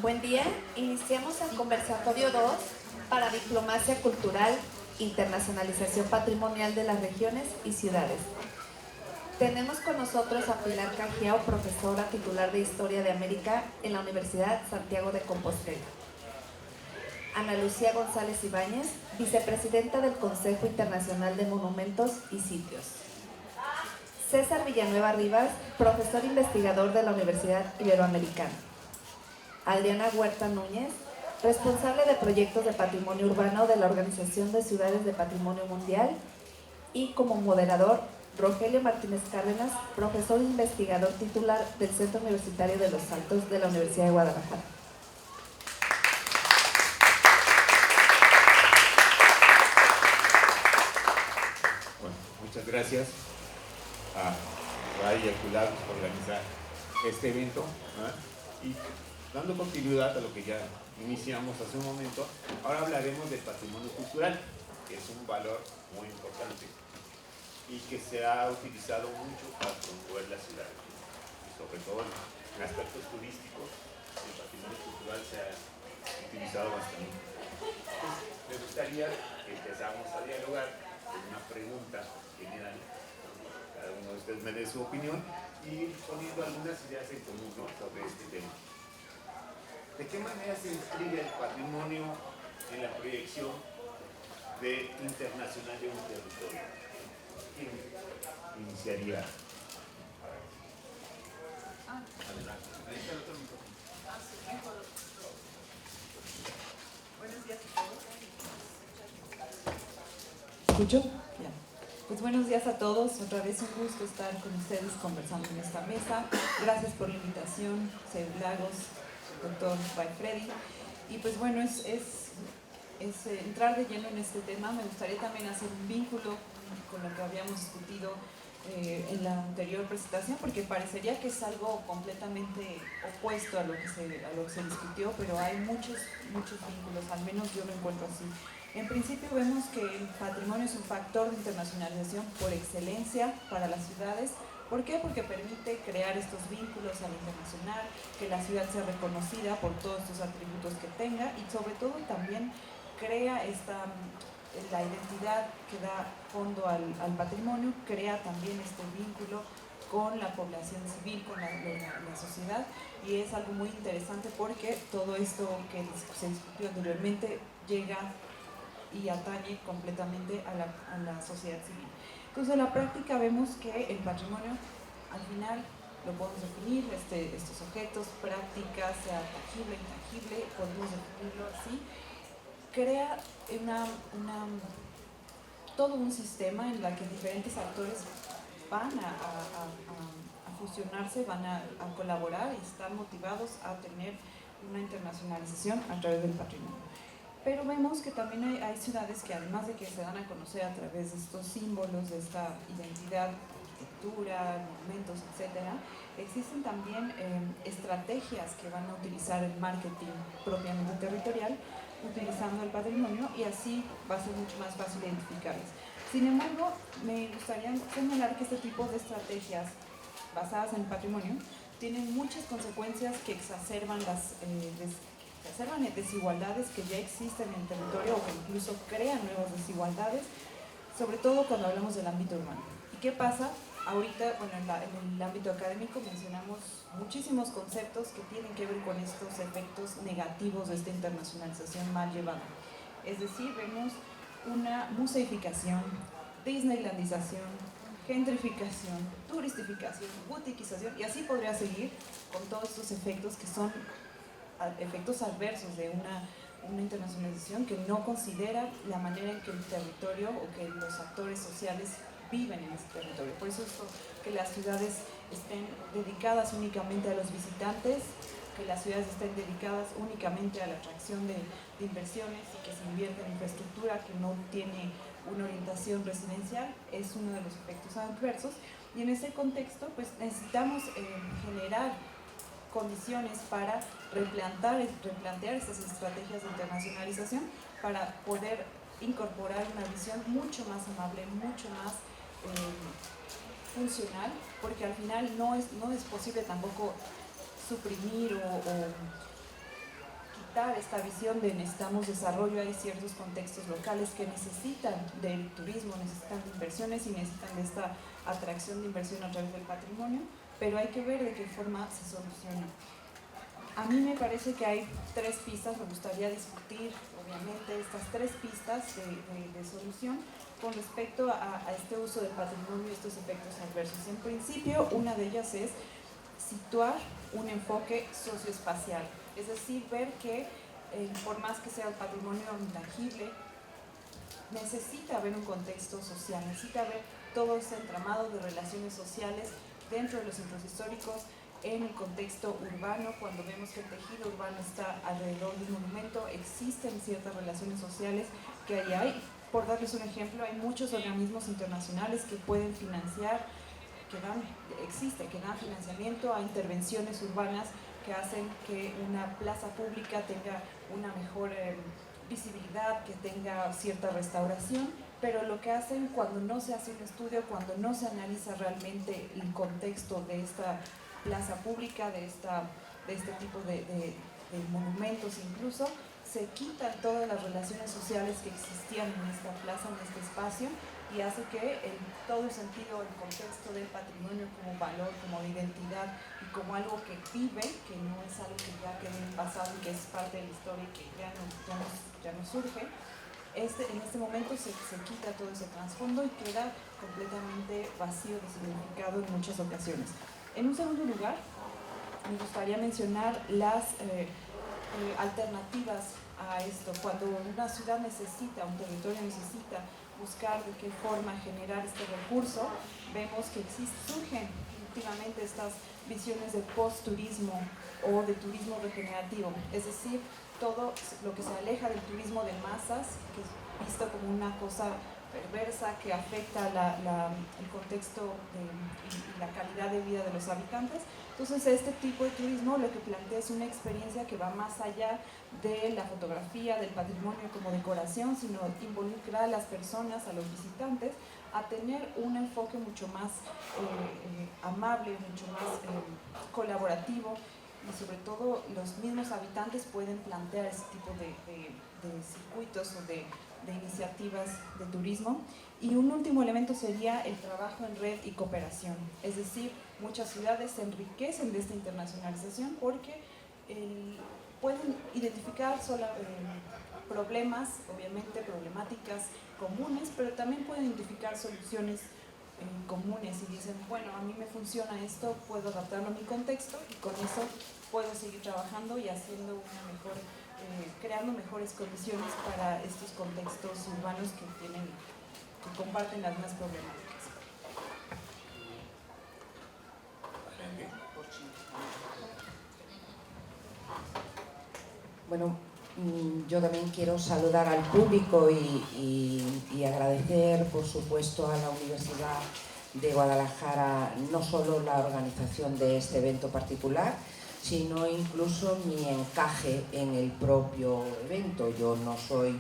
Buen día, iniciamos el conversatorio 2 para Diplomacia Cultural, Internacionalización Patrimonial de las Regiones y Ciudades. Tenemos con nosotros a Pilar Cajiao, profesora titular de Historia de América en la Universidad Santiago de Compostela. Ana Lucía González Ibáñez, vicepresidenta del Consejo Internacional de Monumentos y Sitios. César Villanueva Rivas, profesor investigador de la Universidad Iberoamericana. Adriana Huerta Núñez, responsable de proyectos de patrimonio urbano de la Organización de Ciudades de Patrimonio Mundial, y como moderador, Rogelio Martínez Cárdenas, profesor e investigador titular del Centro Universitario de los Altos de la Universidad de Guadalajara. Bueno, muchas gracias a RAI y a CULAB por organizar este evento, y dando continuidad a lo que ya iniciamos hace un momento. Ahora hablaremos del patrimonio cultural, que es un valor muy importante y que se ha utilizado mucho para promover la ciudad, y sobre todo en aspectos turísticos el patrimonio cultural se ha utilizado bastante. Entonces, me gustaría que empezáramos a dialogar con una pregunta general. Cada uno de ustedes me dé su opinión y poniendo algunas ideas en común, ¿no?, sobre este tema. ¿De qué manera se inscribe el patrimonio en la proyección internacional de un territorio? ¿Quién iniciaría? Adelante. Ahí está el otro micrófono. Buenos días a todos. ¿Escucho? Ya. Pues buenos días a todos. Otra vez un gusto estar con ustedes conversando en esta mesa. Gracias por la invitación, Seúl Lagos, doctor Freddy. Y pues bueno, es entrar de lleno en este tema. Me gustaría también hacer un vínculo con lo que habíamos discutido en la anterior presentación, porque parecería que es algo completamente opuesto a lo que se discutió, pero hay muchos vínculos, al menos yo lo encuentro así. En principio vemos que el patrimonio es un factor de internacionalización por excelencia para las ciudades. ¿Por qué? Porque permite crear estos vínculos a lo internacional, que la ciudad sea reconocida por todos estos atributos que tenga, y sobre todo también crea la identidad que da fondo al patrimonio, crea también este vínculo con la población civil, con la sociedad, y es algo muy interesante porque todo esto que se discutió anteriormente llega y atañe completamente a la sociedad civil. Entonces, en la práctica vemos que el patrimonio, al final, lo podemos definir, estos objetos, prácticas, sea tangible, intangible, podemos definirlo así, crea todo un sistema en el que diferentes actores van a fusionarse, van a colaborar y están motivados a tener una internacionalización a través del patrimonio. Pero vemos que también hay ciudades que, además de que se dan a conocer a través de estos símbolos, de esta identidad, arquitectura, monumentos, etc., existen también estrategias que van a utilizar el marketing propiamente territorial, utilizando el patrimonio, y así va a ser mucho más fácil identificarlas. Sin embargo, me gustaría señalar que este tipo de estrategias basadas en el patrimonio tienen muchas consecuencias que exacerban desigualdades que ya existen en el territorio, o que incluso crean nuevas desigualdades, sobre todo cuando hablamos del ámbito urbano. ¿Y qué pasa? Ahorita, bueno, en el ámbito académico mencionamos muchísimos conceptos que tienen que ver con estos efectos negativos de esta internacionalización mal llevada. Es decir, vemos una museificación, disneylandización, gentrificación, turistificación, boutiquización, y así podría seguir con todos estos efectos que son efectos adversos de una internacionalización que no considera la manera en que el territorio o que los actores sociales viven en ese territorio. Por eso es que las ciudades estén dedicadas únicamente a los visitantes, que las ciudades estén dedicadas únicamente a la atracción de inversiones, y que se invierta en infraestructura que no tiene una orientación residencial, es uno de los efectos adversos. Y en ese contexto, pues necesitamos generar condiciones para replantear estas estrategias de internacionalización, para poder incorporar una visión mucho más amable, mucho más funcional, porque al final no es posible tampoco suprimir o quitar esta visión de necesitamos desarrollo. Hay ciertos contextos locales que necesitan del turismo, necesitan de inversiones y necesitan de esta atracción de inversión a través del patrimonio, pero hay que ver de qué forma se soluciona. A mí me parece que hay tres pistas, me gustaría discutir obviamente estas tres pistas de solución con respecto a este uso del patrimonio y estos efectos adversos. En principio, una de ellas es situar un enfoque socioespacial, es decir, ver que por más que sea un patrimonio intangible, necesita haber un contexto social, necesita haber todo ese entramado de relaciones sociales dentro de los centros históricos, en el contexto urbano. Cuando vemos que el tejido urbano está alrededor de un monumento, existen ciertas relaciones sociales que ahí hay. Por darles un ejemplo, hay muchos organismos internacionales que pueden financiar, que dan financiamiento a intervenciones urbanas que hacen que una plaza pública tenga una mejor visibilidad, que tenga cierta restauración, pero lo que hacen cuando no se hace un estudio, cuando no se analiza realmente el contexto de esta plaza pública, de este tipo de monumentos incluso, se quitan todas las relaciones sociales que existían en esta plaza, en este espacio, y hace que todo el sentido, el contexto del patrimonio como valor, como identidad y como algo que vive, que no es algo que ya quedó en el pasado y que es parte de la historia y que ya no surge, en este momento se quita todo ese trasfondo y queda completamente vacío de significado en muchas ocasiones. En un segundo lugar, me gustaría mencionar las alternativas a esto. Cuando una ciudad necesita, un territorio necesita buscar de qué forma generar este recurso, vemos que surgen últimamente estas visiones de post-turismo o de turismo regenerativo, es decir, todo lo que se aleja del turismo de masas, que es visto como una cosa perversa que afecta el contexto y la calidad de vida de los habitantes. Entonces, este tipo de turismo lo que plantea es una experiencia que va más allá de la fotografía, del patrimonio como decoración, sino involucra a las personas, a los visitantes, a tener un enfoque mucho más amable, mucho más colaborativo, y sobre todo los mismos habitantes pueden plantear ese tipo de circuitos o de iniciativas de turismo. Y un último elemento sería el trabajo en red y cooperación, es decir, muchas ciudades se enriquecen de esta internacionalización porque pueden identificar problemas, obviamente problemáticas comunes, pero también pueden identificar soluciones comunes y dicen, bueno, a mí me funciona esto, puedo adaptarlo a mi contexto y con eso puedo seguir trabajando y haciendo creando mejores condiciones para estos contextos urbanos que comparten las mismas problemáticas. Bueno, yo también quiero saludar al público y agradecer, por supuesto, a la Universidad de Guadalajara no solo la organización de este evento particular, sino incluso mi encaje en el propio evento. Yo no soy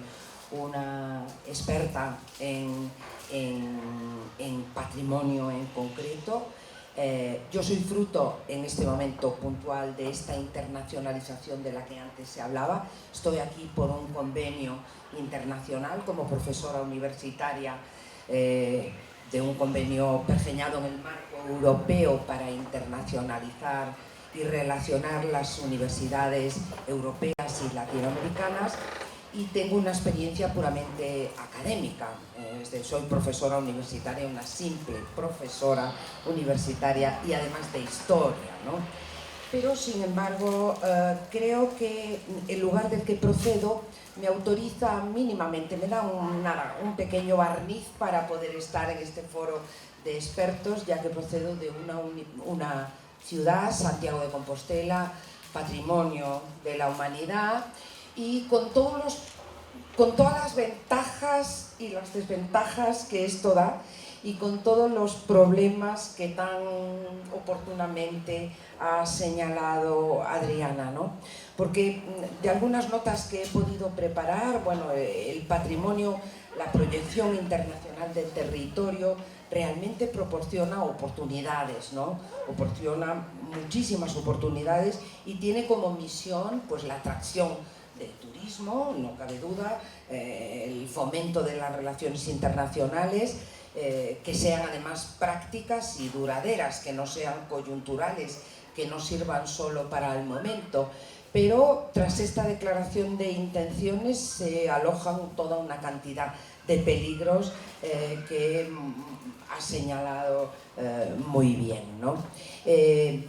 una experta en patrimonio en concreto. Yo soy fruto en este momento puntual de esta internacionalización de la que antes se hablaba. Estoy aquí por un convenio internacional como profesora universitaria de un convenio pergeñado en el marco europeo para internacionalizar y relacionar las universidades europeas y latinoamericanas, y tengo una experiencia puramente académica. Soy profesora universitaria, una simple profesora universitaria y además de historia, ¿no? Pero sin embargo creo que el lugar del que procedo me autoriza mínimamente, me da un pequeño barniz para poder estar en este foro de expertos, ya que procedo de una ciudad, Santiago de Compostela, patrimonio de la humanidad, y con todas las ventajas y las desventajas que esto da, y con todos los problemas que tan oportunamente ha señalado Adriana, ¿no? Porque de algunas notas que he podido preparar, bueno, el patrimonio, la proyección internacional del territorio, realmente proporciona oportunidades, ¿no? Proporciona muchísimas oportunidades y tiene como misión pues la atracción del turismo, no cabe duda, el fomento de las relaciones internacionales, que sean además prácticas y duraderas, que no sean coyunturales, que no sirvan solo para el momento. Pero tras esta declaración de intenciones se alojan toda una cantidad de peligros que ha señalado muy bien, ¿no? El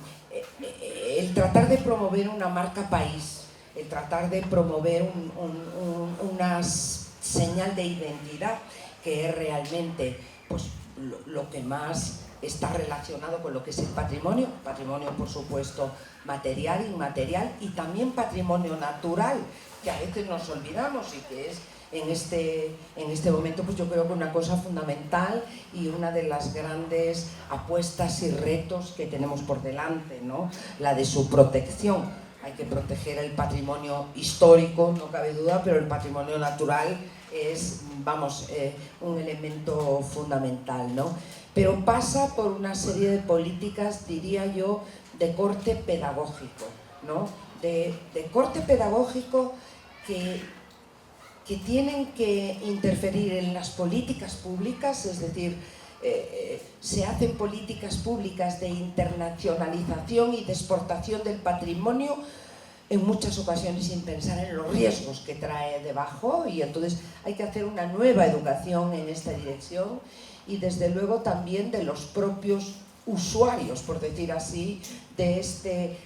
tratar de promover una marca país, el tratar de promover una señal de identidad que es realmente pues, lo que más está relacionado con lo que es el patrimonio, por supuesto material, inmaterial y también patrimonio natural, que a veces nos olvidamos y que es en este momento pues yo creo que una cosa fundamental y una de las grandes apuestas y retos que tenemos por delante, ¿no? La de su protección. Hay que proteger el patrimonio histórico, no cabe duda, pero el patrimonio natural es, vamos, un elemento fundamental, ¿no? Pero pasa por una serie de políticas, diría yo, de corte pedagógico, ¿no? De corte pedagógico que tienen que interferir en las políticas públicas, es decir, se hacen políticas públicas de internacionalización y de exportación del patrimonio en muchas ocasiones sin pensar en los riesgos que trae debajo, y entonces hay que hacer una nueva educación en esta dirección y desde luego también de los propios usuarios, por decir así, de este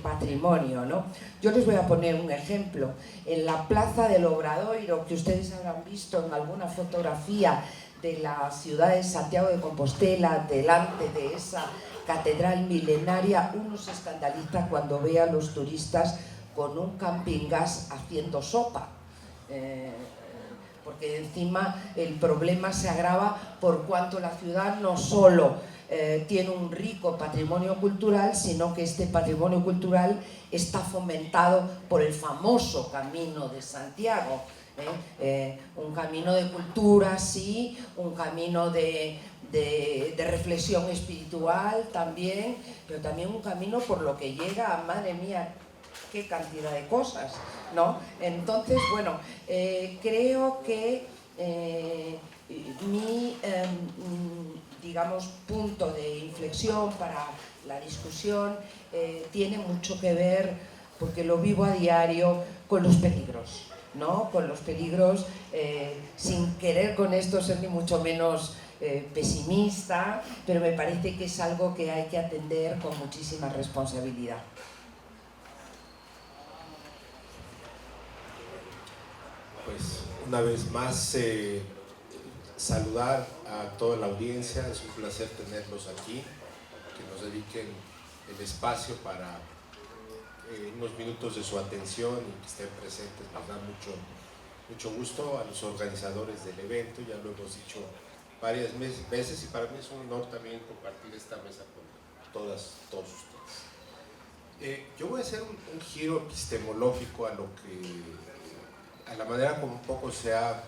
patrimonio, ¿no? Yo les voy a poner un ejemplo. En la Plaza del Obradoiro, que ustedes habrán visto en alguna fotografía de la ciudad de Santiago de Compostela, delante de esa catedral milenaria, uno se escandaliza cuando ve a los turistas con un camping gas haciendo sopa. Porque encima el problema se agrava por cuanto la ciudad no solo tiene un rico patrimonio cultural, sino que este patrimonio cultural está fomentado por el famoso Camino de Santiago, un camino de cultura, sí, un camino de reflexión espiritual también, pero también un camino por lo que llega a, madre mía, qué cantidad de cosas, ¿no? Entonces, bueno, creo que mi digamos, punto de inflexión para la discusión tiene mucho que ver, porque lo vivo a diario, con los peligros, ¿no? Con los peligros, sin querer con esto ser ni mucho menos pesimista, pero me parece que es algo que hay que atender con muchísima responsabilidad. Pues una vez más saludar a toda la audiencia, es un placer tenerlos aquí, que nos dediquen el espacio para unos minutos de su atención y que estén presentes. Nos da mucho gusto a los organizadores del evento, ya lo hemos dicho varias veces y para mí es un honor también compartir esta mesa con todos ustedes. Yo voy a hacer un giro epistemológico a la manera como un poco se ha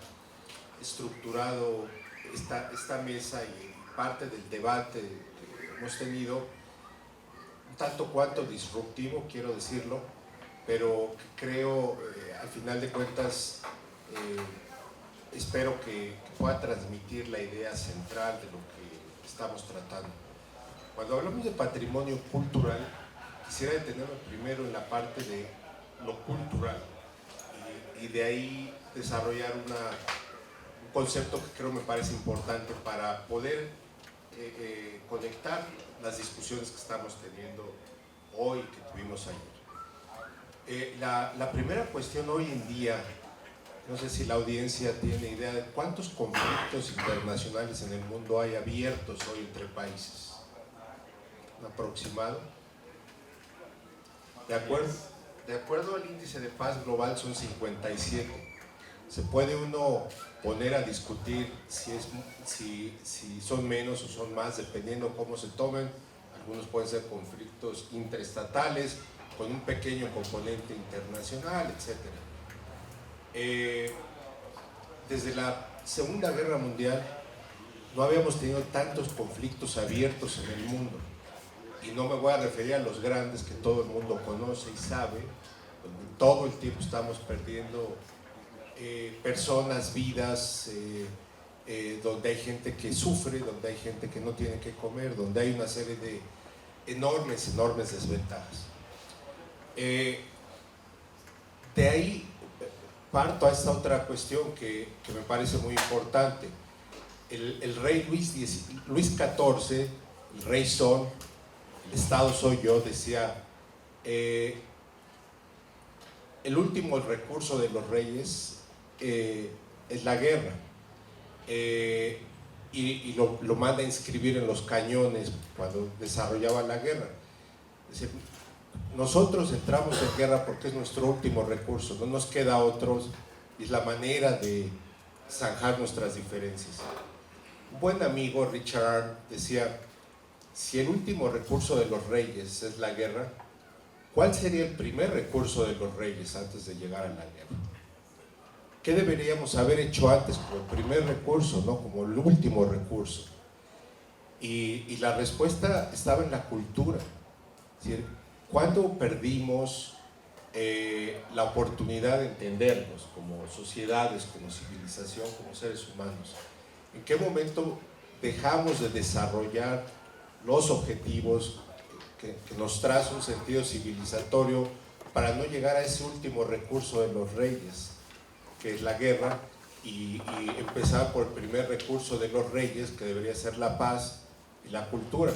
estructurado esta mesa y parte del debate que hemos tenido, un tanto cuanto disruptivo, quiero decirlo, pero creo, al final de cuentas, espero que pueda transmitir la idea central de lo que estamos tratando. Cuando hablamos de patrimonio cultural, quisiera detenerme primero en la parte de lo cultural y de ahí desarrollar un concepto que creo me parece importante para poder conectar las discusiones que estamos teniendo hoy y que tuvimos ayer. La primera cuestión hoy en día, no sé si la audiencia tiene idea de cuántos conflictos internacionales en el mundo hay abiertos hoy entre países. ¿Un aproximado? De acuerdo al índice de paz global son 57. Se puede uno poner a discutir si son menos o son más, dependiendo cómo se tomen. Algunos pueden ser conflictos interestatales, con un pequeño componente internacional, etc. Desde la Segunda Guerra Mundial, no habíamos tenido tantos conflictos abiertos en el mundo. Y no me voy a referir a los grandes que todo el mundo conoce y sabe, donde todo el tiempo estamos perdiendo personas, vidas, donde hay gente que sufre, donde hay gente que no tiene que comer, donde hay una serie de enormes desventajas. De ahí parto a esta otra cuestión que me parece muy importante. El rey Luis XIV, el rey Sol, el Estado soy yo, decía, el último recurso de los reyes es la guerra, y lo manda a inscribir en los cañones cuando desarrollaba la guerra. Es decir, nosotros entramos en guerra porque es nuestro último recurso, no nos queda otros, y es la manera de zanjar nuestras diferencias. Un buen amigo, Richard Arndt, decía, si el último recurso de los reyes es la guerra, ¿cuál sería el primer recurso de los reyes antes de llegar a la guerra? ¿Qué deberíamos haber hecho antes como el primer recurso, no como el último recurso? Y la respuesta estaba en la cultura. Es decir, ¿cuándo perdimos la oportunidad de entendernos como sociedades, como civilización, como seres humanos? ¿En qué momento dejamos de desarrollar los objetivos que nos traza un sentido civilizatorio para no llegar a ese último recurso de los reyes, que es la guerra, y empezar por el primer recurso de los reyes, que debería ser la paz y la cultura?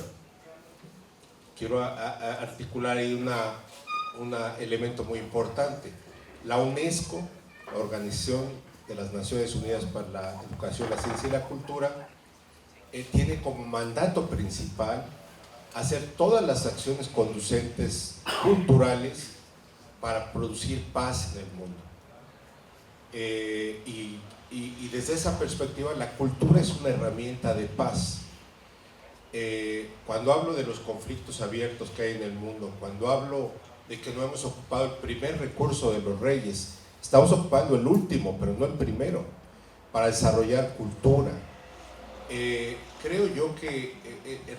Quiero articular ahí un elemento muy importante. La UNESCO, la Organización de las Naciones Unidas para la Educación, la Ciencia y la Cultura, tiene como mandato principal hacer todas las acciones conducentes culturales para producir paz en el mundo. Y desde esa perspectiva, la cultura es una herramienta de paz. Cuando hablo de los conflictos abiertos que hay en el mundo, cuando hablo de que no hemos ocupado el primer recurso de los reyes, estamos ocupando el último, pero no el primero, para desarrollar cultura. Creo yo que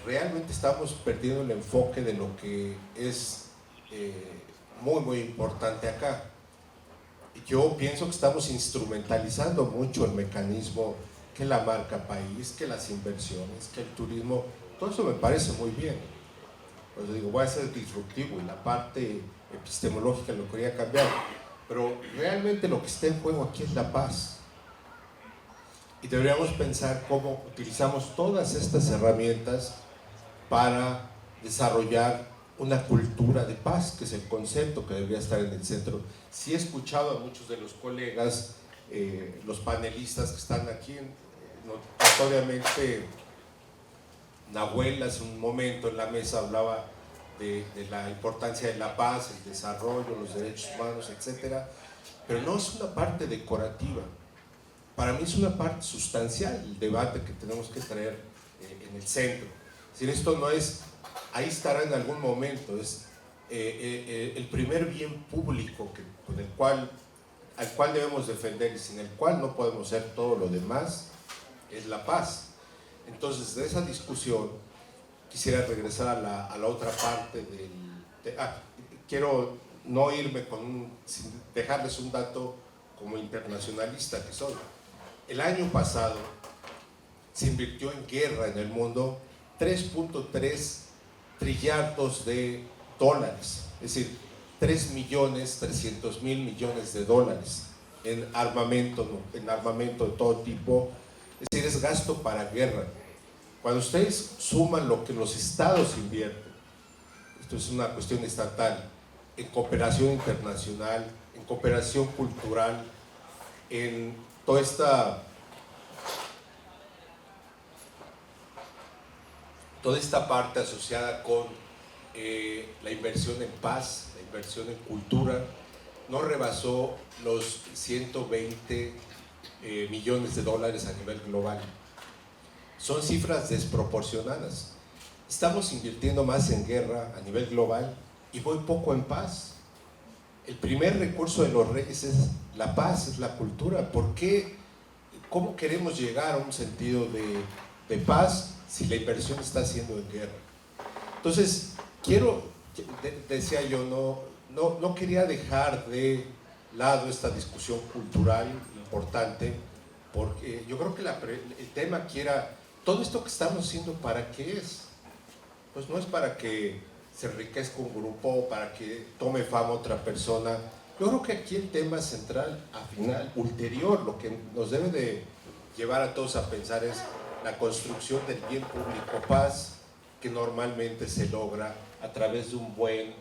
realmente estamos perdiendo el enfoque de lo que es muy importante acá. Yo pienso que estamos instrumentalizando mucho el mecanismo, que la marca país, que las inversiones, que el turismo. Todo eso me parece muy bien. Pues digo, voy a ser disruptivo y la parte epistemológica lo quería cambiar, pero realmente lo que está en juego aquí es la paz. Y deberíamos pensar cómo utilizamos todas estas herramientas para desarrollar una cultura de paz, que es el concepto que debería estar en el centro. Sí he escuchado a muchos de los colegas, los panelistas que están aquí, notoriamente Nahuel hace un momento en la mesa hablaba de la importancia de la paz, el desarrollo, los derechos humanos, etc. Pero no es una parte decorativa. Para mí es una parte sustancial el debate que tenemos que traer en el centro. Es decir, esto no es, ahí estará en algún momento, es el primer bien público al cual debemos defender y sin el cual no podemos hacer todo lo demás, es la paz. Entonces, de esa discusión, quisiera regresar a la otra parte quiero no irme sin dejarles un dato como internacionalista que soy. El año pasado se invirtió en guerra en el mundo 3.3 trillardos de dólares, es decir, 3.300.000 millones de dólares en armamento de todo tipo. Es decir, es gasto para guerra. Cuando ustedes suman lo que los estados invierten, esto es una cuestión estatal, en cooperación internacional, en cooperación cultural, en toda esta parte asociada con la inversión en paz, la inversión en cultura, no rebasó los 120 millones de dólares a nivel global. Son cifras desproporcionadas. Estamos invirtiendo más en guerra a nivel global y muy poco en paz. El primer recurso de los reyes es la paz, es la cultura. ¿Por qué? ¿Cómo queremos llegar a un sentido de paz si la inversión está haciendo en guerra? Entonces, decía yo, no quería dejar de lado esta discusión cultural importante, porque yo creo que el tema aquí era, todo esto que estamos haciendo, ¿para qué es? Pues no es para que se enriquezca un grupo, para que tome fama otra persona. Yo creo que aquí el tema central, al final, ulterior, lo que nos debe de llevar a todos a pensar es la construcción del bien público, paz, que normalmente se logra a través de un buen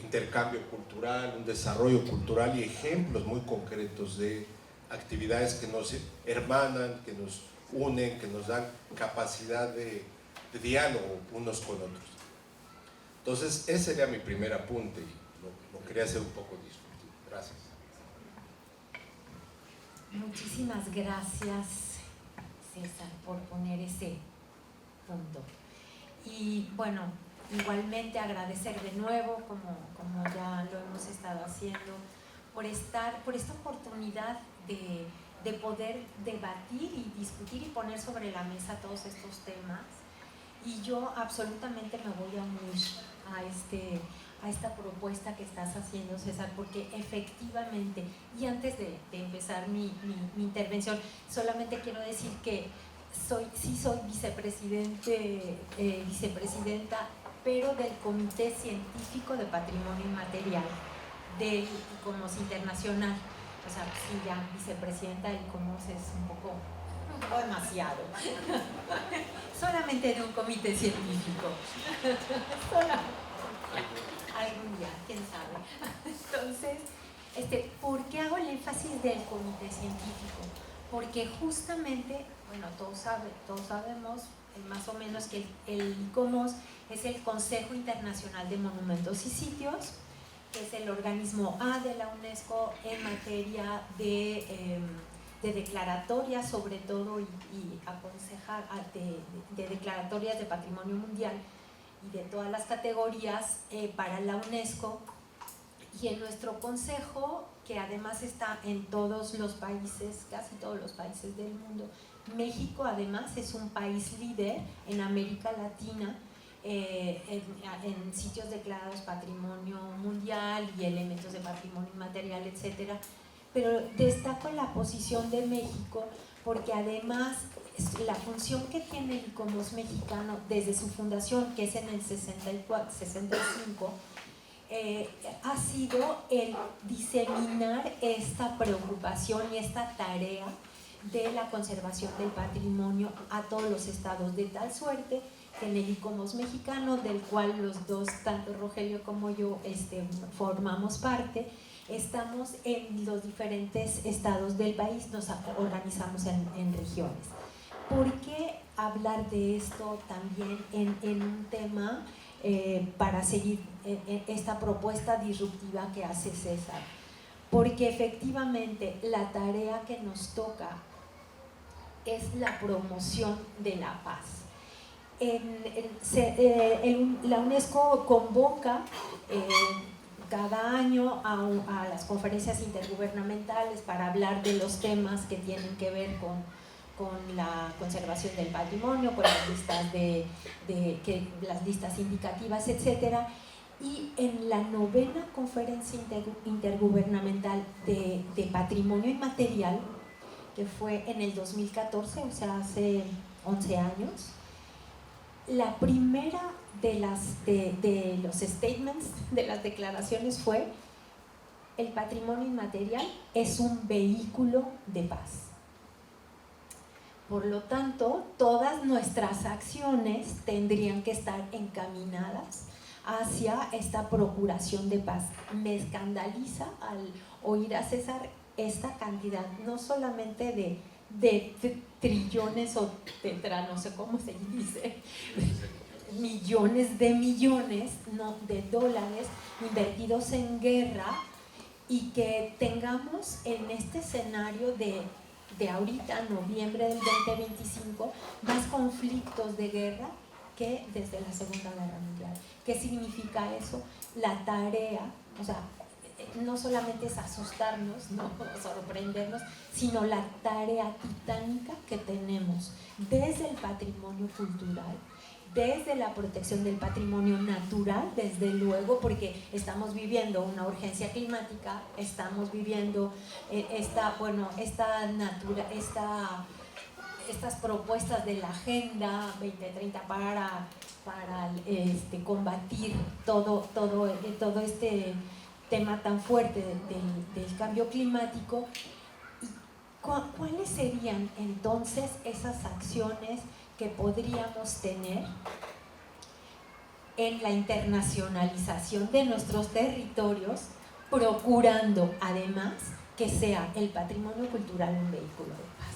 intercambio cultural, un desarrollo cultural y ejemplos muy concretos de actividades que nos hermanan, que nos unen, que nos dan capacidad de diálogo unos con otros. Entonces, ese sería mi primer apunte y lo quería hacer un poco disruptivo. Gracias. Muchísimas gracias, César, por poner ese punto. Y bueno, igualmente agradecer de nuevo, como ya lo hemos estado haciendo, por esta oportunidad de poder debatir y discutir y poner sobre la mesa todos estos temas. Y yo absolutamente me voy a unir a esta propuesta que estás haciendo, César, porque efectivamente, y antes de empezar mi intervención, solamente quiero decir que sí soy vicepresidenta, pero del Comité Científico de Patrimonio Inmaterial del ICOMOS Internacional. O sea, sí, ya vicepresidenta del ICOMOS es un poco demasiado. Solamente de un comité científico. Algún día, quién sabe. Entonces, ¿por qué hago el énfasis del comité científico? Porque justamente, bueno, todos sabemos más o menos que el ICOMOS es el Consejo Internacional de Monumentos y Sitios, que es el organismo A de la UNESCO en materia de declaratorias, sobre todo, y aconsejar de declaratorias de patrimonio mundial y de todas las categorías para la UNESCO. Y en nuestro consejo, que además está en todos los países, casi todos los países del mundo, México además es un país líder en América Latina en sitios declarados patrimonio mundial y elementos de patrimonio inmaterial, etcétera. Pero destaco la posición de México porque además la función que tiene el ICOMOS mexicano desde su fundación, que es en el 65, ha sido el diseminar esta preocupación y esta tarea de la conservación del patrimonio a todos los estados, de tal suerte que en el ICOMOS mexicano, del cual los dos, tanto Rogelio como yo, formamos parte, estamos en los diferentes estados del país, nos organizamos en regiones. ¿Por qué hablar de esto también en un tema para seguir esta propuesta disruptiva que hace César? Porque efectivamente la tarea que nos toca es la promoción de la paz. La UNESCO convoca cada año a las conferencias intergubernamentales para hablar de los temas que tienen que ver con la conservación del patrimonio, con las listas las listas indicativas, etcétera. Y en la 9ª conferencia intergubernamental de patrimonio inmaterial, que fue en el 2014, o sea, hace 11 años, la primera de los statements, de las declaraciones fue: el patrimonio inmaterial es un vehículo de paz. Por lo tanto, todas nuestras acciones tendrían que estar encaminadas hacia esta procuración de paz. Me escandaliza al oír a César esta cantidad, no solamente de trillones o no sé cómo se dice, millones de millones, no, de dólares invertidos en guerra, y que tengamos en este escenario de ahorita, noviembre del 2025, más conflictos de guerra que desde la Segunda Guerra Mundial. ¿Qué significa eso? La tarea, o sea, no solamente es asustarnos, no sorprendernos, sino la tarea titánica que tenemos desde el patrimonio cultural, desde la protección del patrimonio natural, desde luego, porque estamos viviendo una urgencia climática, estamos viviendo estas propuestas de la Agenda 2030 para combatir todo este tema tan fuerte del cambio climático. ¿Y cuáles serían entonces esas acciones que podríamos tener en la internacionalización de nuestros territorios, procurando además que sea el patrimonio cultural un vehículo de paz?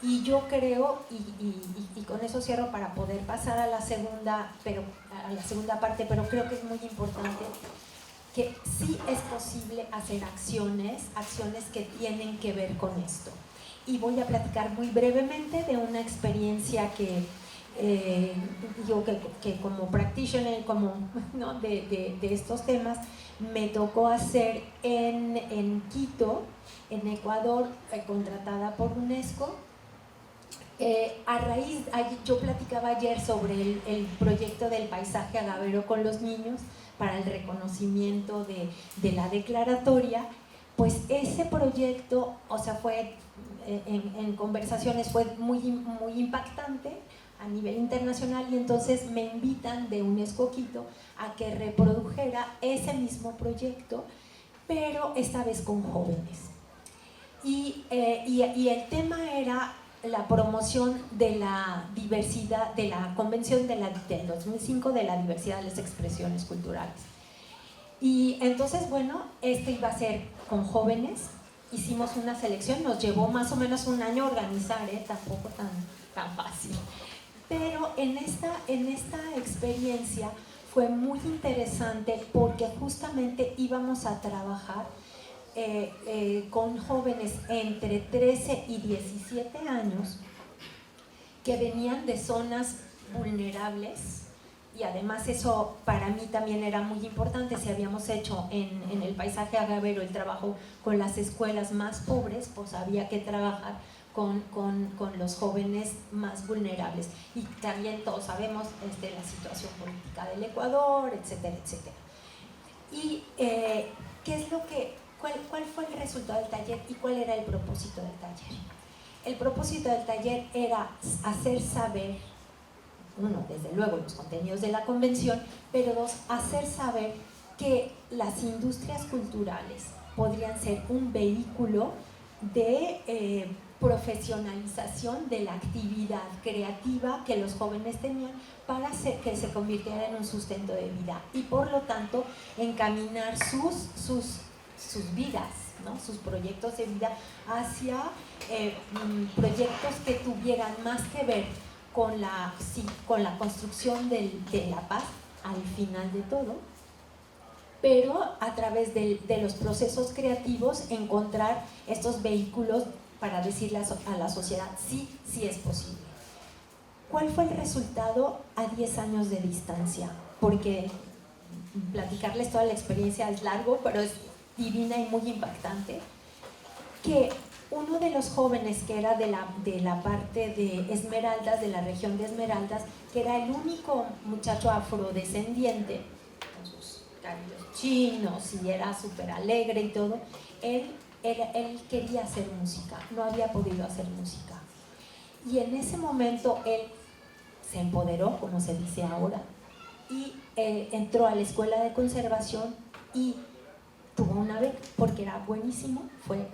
Y yo creo, y con eso cierro para poder pasar a la segunda parte, pero creo que es muy importante que sí es posible hacer acciones que tienen que ver con esto. Y voy a platicar muy brevemente de una experiencia que como practitioner, ¿no? de estos temas, me tocó hacer en Quito, en Ecuador, contratada por UNESCO. Yo platicaba ayer sobre el proyecto del paisaje agavero con los niños para el reconocimiento de la declaratoria. Pues ese proyecto, fue en conversaciones, fue muy impactante a nivel internacional, y entonces me invitan de UNESCO Quito a que reprodujera ese mismo proyecto, pero esta vez con jóvenes. Y el tema era la promoción de la diversidad, de la Convención del 2005 de la diversidad de las expresiones culturales. Y entonces, bueno, iba a ser con jóvenes. Hicimos una selección, nos llevó más o menos un año organizar, tampoco tan fácil. Pero en esta experiencia fue muy interesante porque justamente íbamos a trabajar con jóvenes entre 13 y 17 años que venían de zonas vulnerables, y además eso para mí también era muy importante. Si habíamos hecho en el paisaje agavero el trabajo con las escuelas más pobres, pues había que trabajar con los jóvenes más vulnerables. Y también todos sabemos la situación política del Ecuador, etcétera, etcétera. Y ¿cuál fue el resultado del taller y cuál era el propósito del taller? El propósito del taller era hacer saber, uno, desde luego los contenidos de la convención, pero dos, hacer saber que las industrias culturales podrían ser un vehículo de profesionalización de la actividad creativa que los jóvenes tenían para que se convirtiera en un sustento de vida, y por lo tanto encaminar sus vidas, ¿no? Sus proyectos de vida hacia proyectos que tuvieran más que ver con la construcción de la paz al final de todo, pero a través de los procesos creativos encontrar estos vehículos para decirle a la sociedad, sí es posible. ¿Cuál fue el resultado a 10 años de distancia? Porque platicarles toda la experiencia es largo, pero es divina y muy impactante. Que uno de los jóvenes que era de la parte de Esmeraldas, de la región de Esmeraldas, que era el único muchacho afrodescendiente, con sus cabellos chinos y era súper alegre y todo, él quería hacer música, no había podido hacer música. Y en ese momento él se empoderó, como se dice ahora, y entró a la escuela de conservación y tuvo una beca porque era buenísimo,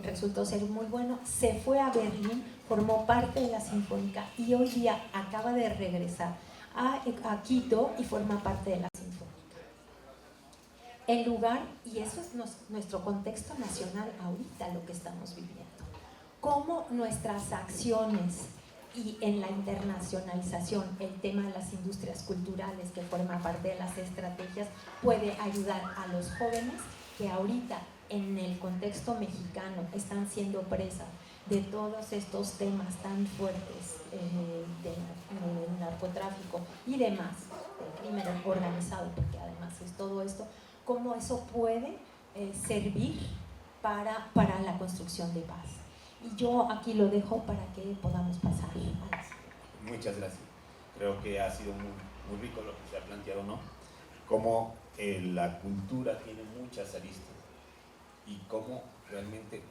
resultó ser muy bueno, se fue a Berlín, formó parte de la Sinfónica y hoy día acaba de regresar a Quito y forma parte de la Sinfónica. El lugar, y eso es nuestro contexto nacional ahorita, lo que estamos viviendo, cómo nuestras acciones y en la internacionalización, el tema de las industrias culturales que forma parte de las estrategias puede ayudar a los jóvenes que ahorita en el contexto mexicano están siendo presa de todos estos temas tan fuertes del narcotráfico y demás, del crimen organizado, porque además es todo esto, cómo eso puede servir para la construcción de paz. Y yo aquí lo dejo para que podamos pasar a las... Muchas gracias. Creo que ha sido muy rico lo que se ha planteado, ¿no? Cómo la cultura tiene muchas aristas y cómo realmente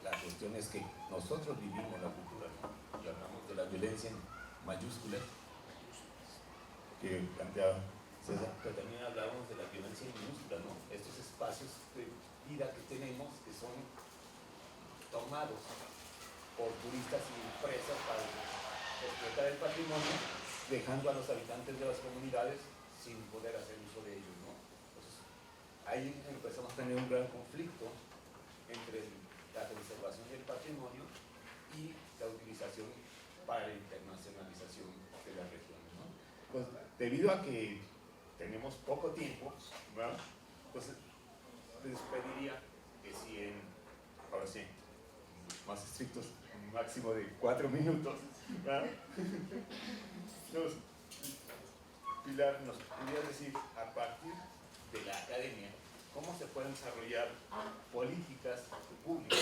la cuestión es que nosotros vivimos la cultura, ¿no? Y hablamos de la violencia en mayúsculas que planteaba César, pero también hablábamos de la violencia en minúsculas, ¿no? Estos espacios de vida que tenemos que son tomados por turistas y empresas para explotar el patrimonio, dejando a los habitantes de las comunidades sin poder hacer uso de ellos, ¿no? Entonces, ahí empezamos a tener un gran conflicto entre la conservación del patrimonio y la utilización para la internacionalización de las regiones, ¿no? Pues, debido a que tenemos poco tiempo, ¿verdad? Pues les pediría que si ahora sí, más estrictos, un máximo de 4 minutos, ¿verdad? Pilar, ¿nos podría decir, a partir de la academia, cómo se pueden desarrollar políticas públicas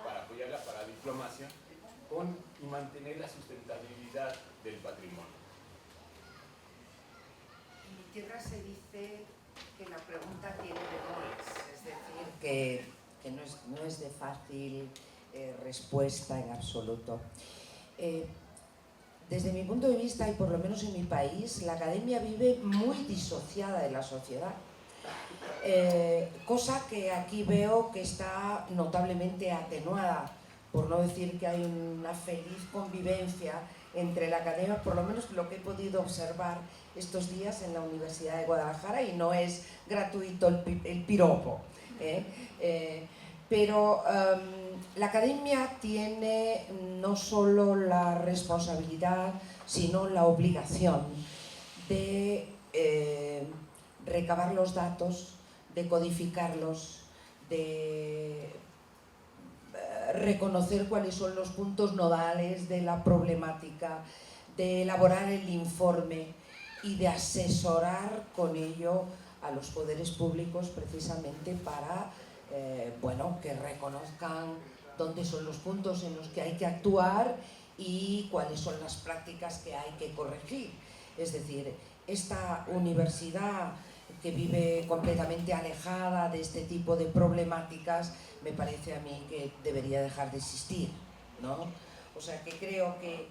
para apoyar la paradiplomacia y mantener la sustentabilidad del patrimonio? En mi tierra se dice que la pregunta tiene bemoles, es decir, que no es de fácil respuesta en absoluto. Desde mi punto de vista, y por lo menos en mi país, la academia vive muy disociada de la sociedad, cosa que aquí veo que está notablemente atenuada, por no decir que hay una feliz convivencia entre la academia, por lo menos lo que he podido observar estos días en la Universidad de Guadalajara, y no es gratuito el piropo, pero la academia tiene no solo la responsabilidad, sino la obligación de recabar los datos, de codificarlos, de reconocer cuáles son los puntos nodales de la problemática, de elaborar el informe y de asesorar con ello a los poderes públicos precisamente para que reconozcan dónde son los puntos en los que hay que actuar y cuáles son las prácticas que hay que corregir. Es decir, esta universidad que vive completamente alejada de este tipo de problemáticas, me parece a mí que debería dejar de existir, ¿no? O sea que creo que,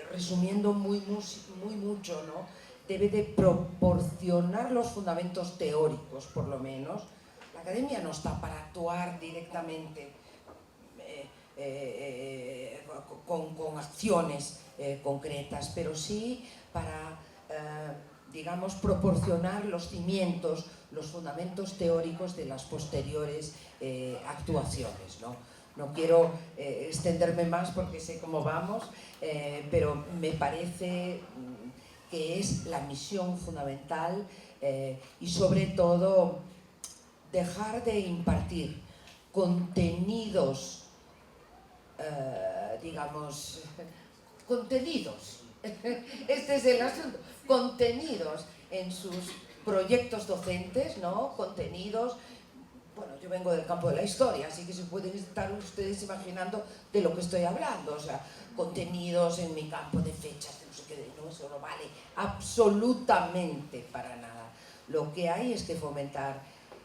resumiendo muy mucho, ¿no?, debe de proporcionar los fundamentos teóricos, por lo menos. La academia no está para actuar directamente con acciones concretas, pero sí para, digamos, proporcionar los cimientos, los fundamentos teóricos de las posteriores actuaciones, ¿no? No quiero extenderme más porque sé cómo vamos, pero me parece que es la misión fundamental y sobre todo dejar de impartir contenidos, digamos, contenidos, este es el asunto, contenidos en sus proyectos docentes, ¿no? Contenidos, bueno, yo vengo del campo de la historia, así que se pueden estar ustedes imaginando de lo que estoy hablando, o sea, contenidos en mi campo de fechas, de no sé qué, no, eso no vale absolutamente para nada. Lo que hay es que fomentar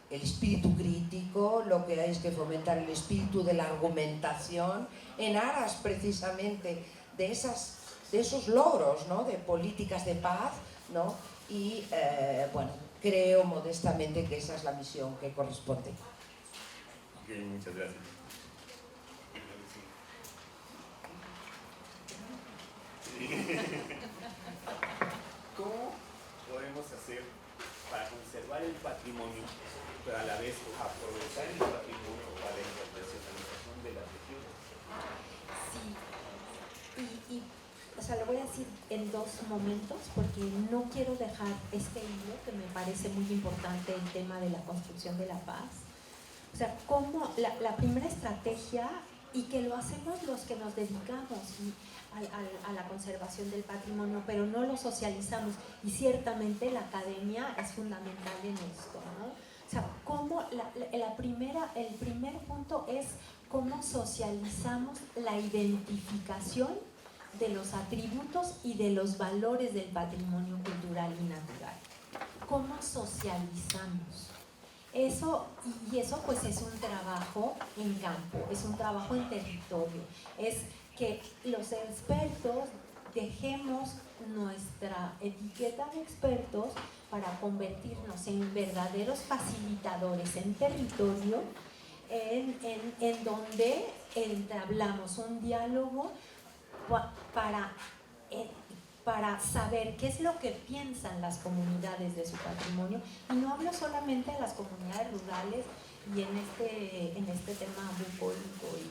el espíritu crítico, lo que hay es que fomentar el espíritu de la argumentación en aras precisamente de esos logros, ¿no?, de políticas de paz, ¿no? Y creo modestamente que esa es la misión que corresponde. Ok, muchas gracias. ¿Cómo podemos hacer para conservar el patrimonio, pero a la vez aprovechar el patrimonio para la internacionalización de las regiones? Sí, o sea, lo voy a decir en dos momentos porque no quiero dejar este hilo que me parece muy importante, el tema de la construcción de la paz. O sea, cómo la primera estrategia, y que lo hacemos los que nos dedicamos a la conservación del patrimonio, pero no lo socializamos, y ciertamente la academia es fundamental en esto, ¿no? O sea, el primer punto es cómo socializamos la identificación de los atributos y de los valores del patrimonio cultural y natural. ¿Cómo socializamos? Eso pues es un trabajo en campo, es un trabajo en territorio, es que los expertos dejemos nuestra etiqueta de expertos para convertirnos en verdaderos facilitadores en territorio, en donde entablamos un diálogo para saber qué es lo que piensan las comunidades de su patrimonio, y no hablo solamente de las comunidades rurales y en este tema bucólico y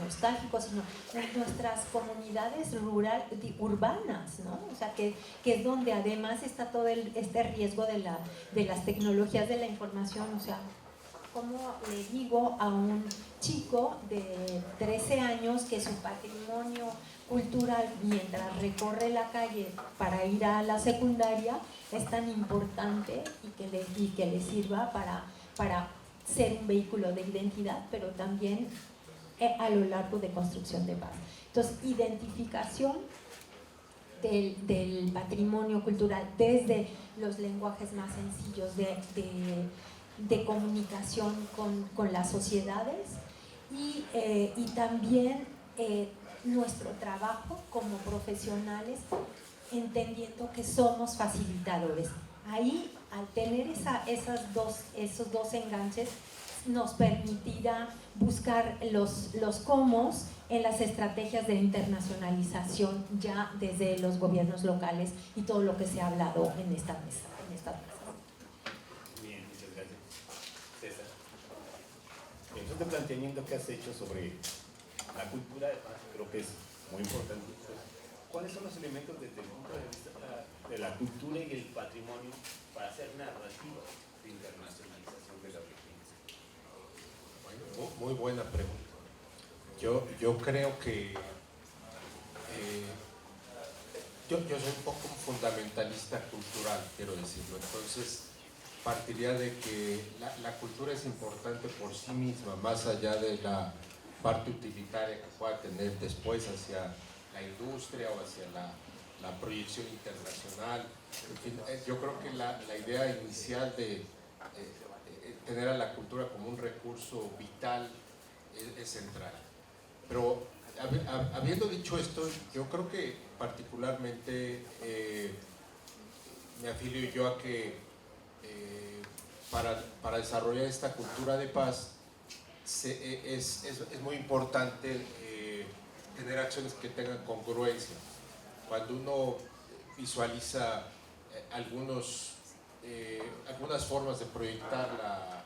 nostálgico, sino en nuestras comunidades urbanas, ¿no? O sea, que es donde además está todo este riesgo de las tecnologías de la información. O sea, ¿cómo le digo a un chico de 13 años que su patrimonio cultural, mientras recorre la calle para ir a la secundaria, es tan importante y que le sirva para ser un vehículo de identidad, pero también a lo largo de construcción de paz? Entonces, identificación del patrimonio cultural desde los lenguajes más sencillos de comunicación con las sociedades, y también nuestro trabajo como profesionales, entendiendo que somos facilitadores. Ahí, al tener esos dos enganches, nos permitirá buscar los cómo en las estrategias de internacionalización ya desde los gobiernos locales y todo lo que se ha hablado en esta mesa. Bien, muchas gracias. César, este planteamiento que has hecho sobre la cultura de paz creo que es muy importante. ¿Cuáles son los elementos desde el punto de vista de la cultura y el patrimonio para hacer narrativa de internacionalización de la región? Bueno, muy buena pregunta. Yo creo que yo soy un poco un fundamentalista cultural, quiero decirlo. Entonces, partiría de que la cultura es importante por sí misma, más allá de la parte utilitaria que pueda tener después hacia la industria o hacia la proyección internacional. En fin, yo creo que la idea inicial de tener a la cultura como un recurso vital es central. Pero habiendo dicho esto, yo creo que particularmente me afilio yo a que para desarrollar esta cultura de paz es muy importante tener acciones que tengan congruencia. Cuando uno visualiza algunas formas de proyectar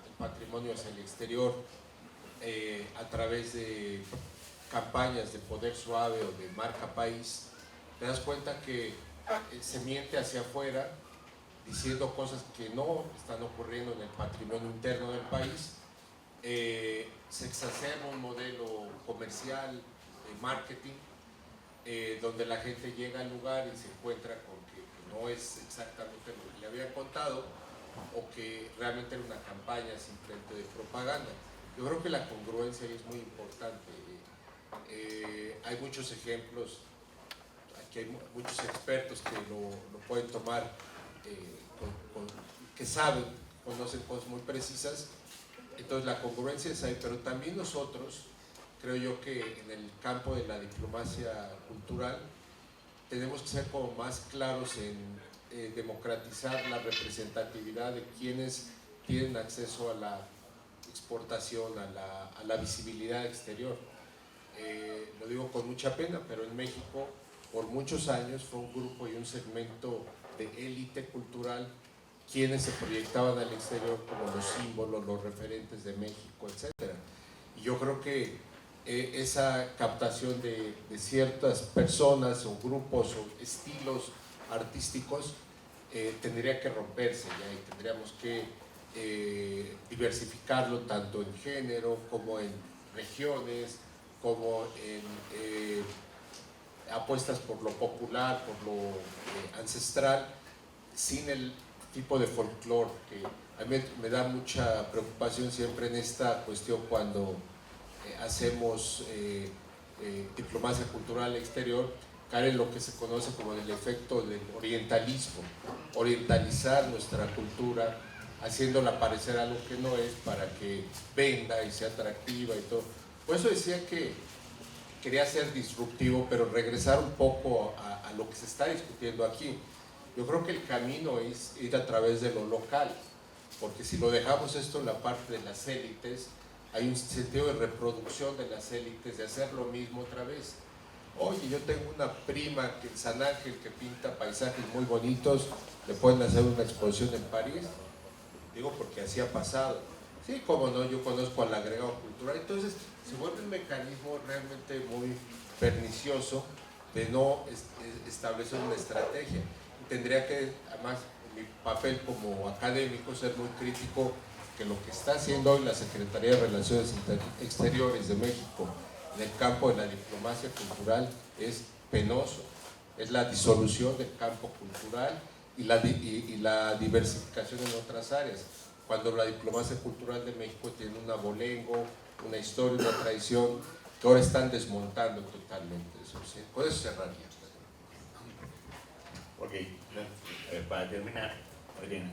el patrimonio hacia el exterior a través de campañas de poder suave o de marca país, te das cuenta que se miente hacia afuera diciendo cosas que no están ocurriendo en el patrimonio interno del país. Se exacerba un modelo comercial de marketing donde la gente llega al lugar y se encuentra con que no es exactamente lo que le habían contado, o que realmente era una campaña simplemente de propaganda. Yo creo que la congruencia ahí es muy importante. Hay muchos ejemplos, aquí hay muchos expertos que lo pueden tomar, que saben, conocen cosas muy precisas. Entonces la congruencia es ahí, pero también nosotros, creo yo que en el campo de la diplomacia cultural tenemos que ser como más claros en democratizar la representatividad de quienes tienen acceso a la exportación, a la visibilidad exterior. Lo digo con mucha pena, pero en México por muchos años fue un grupo y un segmento de élite cultural quienes se proyectaban al exterior como los símbolos, los referentes de México, etc. Y yo creo que esa captación de ciertas personas o grupos o estilos artísticos tendría que romperse ya, y tendríamos que diversificarlo tanto en género como en regiones, como en apuestas por lo popular, por lo ancestral, sin tipo de folclore que a mí me da mucha preocupación siempre en esta cuestión cuando hacemos diplomacia cultural exterior, cae en lo que se conoce como el efecto del orientalismo, orientalizar nuestra cultura, haciéndola parecer algo que no es para que venda y sea atractiva y todo. Por eso decía que quería ser disruptivo, pero regresar un poco a lo que se está discutiendo aquí. Yo creo que el camino es ir a través de lo local, porque si lo dejamos esto en la parte de las élites, hay un sentido de reproducción de las élites, de hacer lo mismo otra vez. Oye, yo tengo una prima que en San Ángel que pinta paisajes muy bonitos, le pueden hacer una exposición en París, digo porque así ha pasado. Sí, como no, yo conozco al agregado cultural, entonces se vuelve un mecanismo realmente muy pernicioso de no establecer una estrategia. Tendría que, además, mi papel como académico, ser muy crítico que lo que está haciendo hoy la Secretaría de Relaciones Exteriores de México en el campo de la diplomacia cultural es penoso, es la disolución del campo cultural y la diversificación en otras áreas, cuando la diplomacia cultural de México tiene un abolengo, una historia, una tradición que ahora están desmontando totalmente. Eso, ¿sí? Con eso cerraría. Ok, para terminar, Adriana,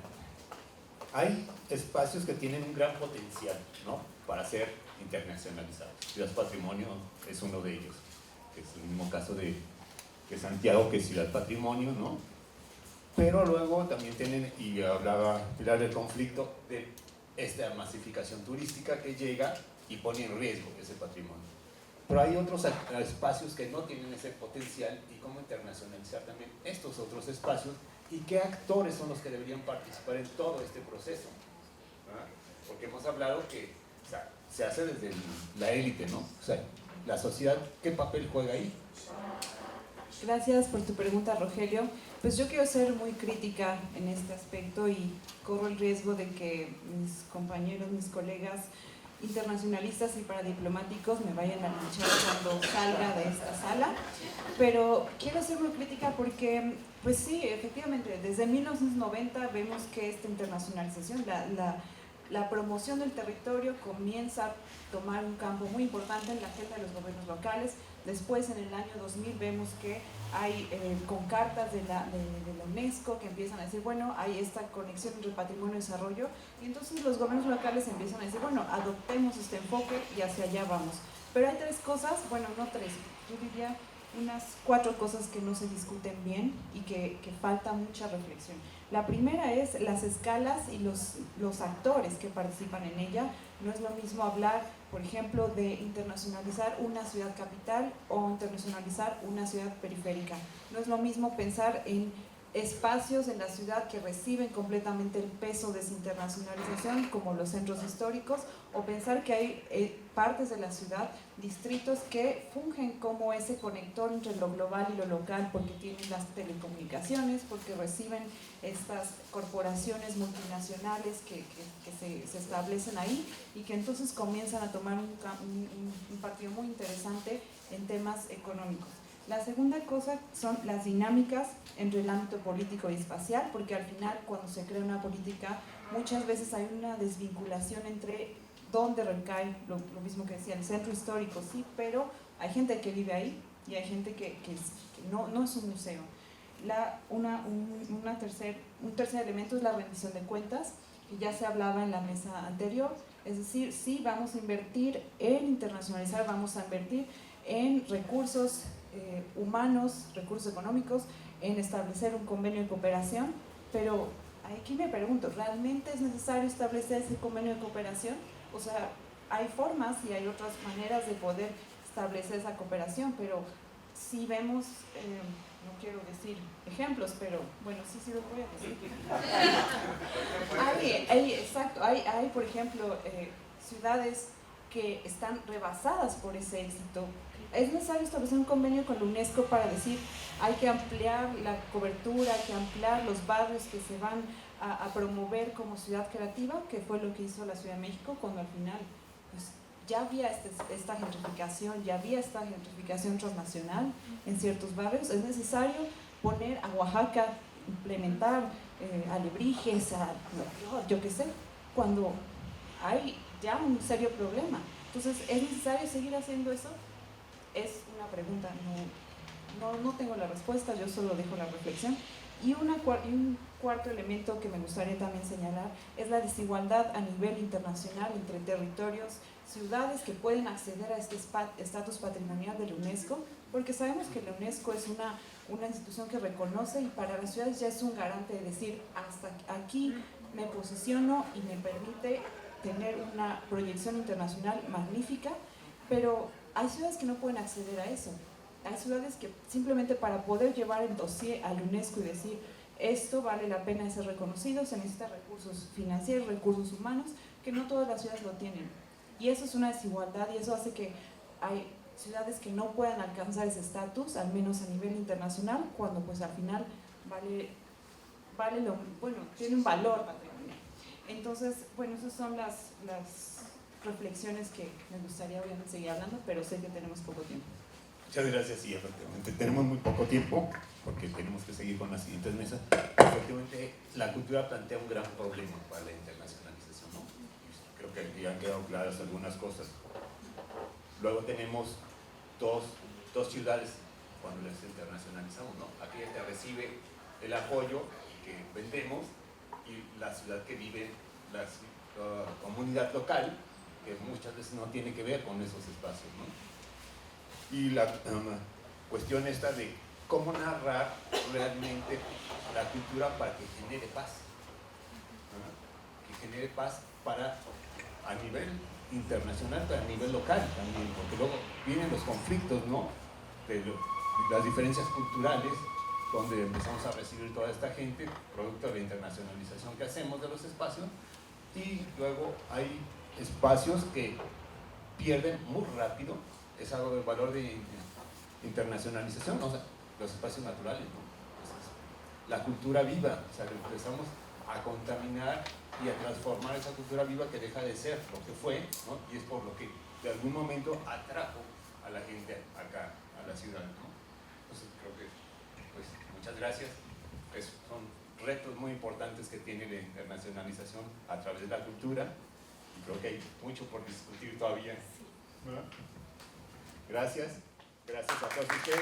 hay espacios que tienen un gran potencial, ¿no?, para ser internacionalizados. Ciudad Patrimonio es uno de ellos, que es el mismo caso de Santiago, que es Ciudad Patrimonio, ¿no? Pero luego también tienen, y hablaba Pilar del conflicto, de esta masificación turística que llega y pone en riesgo ese patrimonio. Pero hay otros espacios que no tienen ese potencial, y cómo internacionalizar también estos otros espacios, y qué actores son los que deberían participar en todo este proceso. ¿Ah? Porque hemos hablado que, o sea, se hace desde la élite, ¿no? O sea, la sociedad, ¿qué papel juega ahí? Gracias por tu pregunta, Rogelio. Pues yo quiero ser muy crítica en este aspecto y corro el riesgo de que mis compañeros, mis colegas internacionalistas y paradiplomáticos me vayan a linchar cuando salga de esta sala, pero quiero ser muy crítica porque, pues sí, efectivamente, desde 1990 vemos que esta internacionalización, la promoción del territorio comienza a tomar un campo muy importante en la agenda de los gobiernos locales. Después, en el año 2000, vemos que hay con cartas de la UNESCO que empiezan a decir, bueno, hay esta conexión entre patrimonio y desarrollo, y entonces los gobiernos locales empiezan a decir, bueno, adoptemos este enfoque y hacia allá vamos. Pero hay tres cosas, bueno, no tres, yo diría unas 4 cosas que no se discuten bien y que falta mucha reflexión. La primera es las escalas y los actores que participan en ella. No es lo mismo hablar, por ejemplo, de internacionalizar una ciudad capital o internacionalizar una ciudad periférica. No es lo mismo pensar en espacios en la ciudad que reciben completamente el peso de esa internacionalización, como los centros históricos, o pensar que hay partes de la ciudad, distritos que fungen como ese conector entre lo global y lo local, porque tienen las telecomunicaciones, porque reciben estas corporaciones multinacionales que se establecen ahí y que entonces comienzan a tomar un partido muy interesante en temas económicos. La segunda cosa son las dinámicas entre el ámbito político y espacial, porque al final cuando se crea una política muchas veces hay una desvinculación entre dónde recae, lo mismo que decía, el centro histórico, sí, pero hay gente que vive ahí y hay gente que no es un museo. Un tercer elemento es la rendición de cuentas, que ya se hablaba en la mesa anterior, es decir, sí, vamos a invertir en internacionalizar, vamos a invertir en recursos humanos, recursos económicos, en establecer un convenio de cooperación, pero aquí me pregunto, ¿realmente es necesario establecer ese convenio de cooperación? O sea, hay formas y hay otras maneras de poder establecer esa cooperación, pero si vemos, no quiero decir ejemplos, pero bueno, sí lo voy a decir. Exacto, hay por ejemplo ciudades que están rebasadas por ese éxito. Es necesario establecer un convenio con la UNESCO para decir hay que ampliar la cobertura, hay que ampliar los barrios que se van a promover como ciudad creativa, que fue lo que hizo la Ciudad de México cuando al final pues, ya había esta gentrificación, transnacional en ciertos barrios. Es necesario poner a Oaxaca, implementar alebrijes, a yo qué sé, cuando hay ya un serio problema. Entonces, ¿es necesario seguir haciendo eso? Es una pregunta, no tengo la respuesta, yo solo dejo la reflexión. Y un cuarto elemento que me gustaría también señalar es la desigualdad a nivel internacional entre territorios, ciudades que pueden acceder a este estatus patrimonial de la UNESCO, porque sabemos que la UNESCO es una institución que reconoce, y para las ciudades ya es un garante de decir, hasta aquí me posiciono y me permite tener una proyección internacional magnífica, pero hay ciudades que no pueden acceder a eso. Hay ciudades que simplemente para poder llevar el dossier al UNESCO y decir esto vale la pena ser reconocido, se necesitan recursos financieros, recursos humanos, que no todas las ciudades lo tienen. Y eso es una desigualdad, y eso hace que hay ciudades que no puedan alcanzar ese estatus, al menos a nivel internacional, cuando pues al final tiene un valor patrimonial. Entonces, bueno, esas son las reflexiones que me gustaría obviamente seguir hablando, pero sé que tenemos poco tiempo. Muchas gracias, sí, efectivamente tenemos muy poco tiempo porque tenemos que seguir con las siguientes mesas. Efectivamente, la cultura plantea un gran problema para la internacionalización, ¿no? Creo que ya han quedado claras algunas cosas. Luego tenemos dos ciudades cuando las internacionalizamos, ¿no? Aquella que recibe el apoyo que vendemos y la ciudad que vive la comunidad local, que muchas veces no tiene que ver con esos espacios, ¿no? Y la cuestión esta de cómo narrar realmente la cultura para que genere paz, ¿no? Que genere paz a nivel internacional, pero a nivel local también, porque luego vienen los conflictos, ¿no? De las diferencias culturales, donde empezamos a recibir toda esta gente, producto de la internacionalización que hacemos de los espacios, y luego hay espacios que pierden muy rápido ese valor de internacionalización, ¿no? O sea, los espacios naturales, ¿no? Entonces, la cultura viva, o sea, empezamos a contaminar y a transformar esa cultura viva que deja de ser lo que fue, ¿no? Y es por lo que de algún momento atrajo a la gente acá, a la ciudad, ¿no? Entonces creo que, pues, muchas gracias. Son retos muy importantes que tiene la internacionalización a través de la cultura, y creo que hay mucho por discutir todavía, ¿no? Gracias a todos ustedes.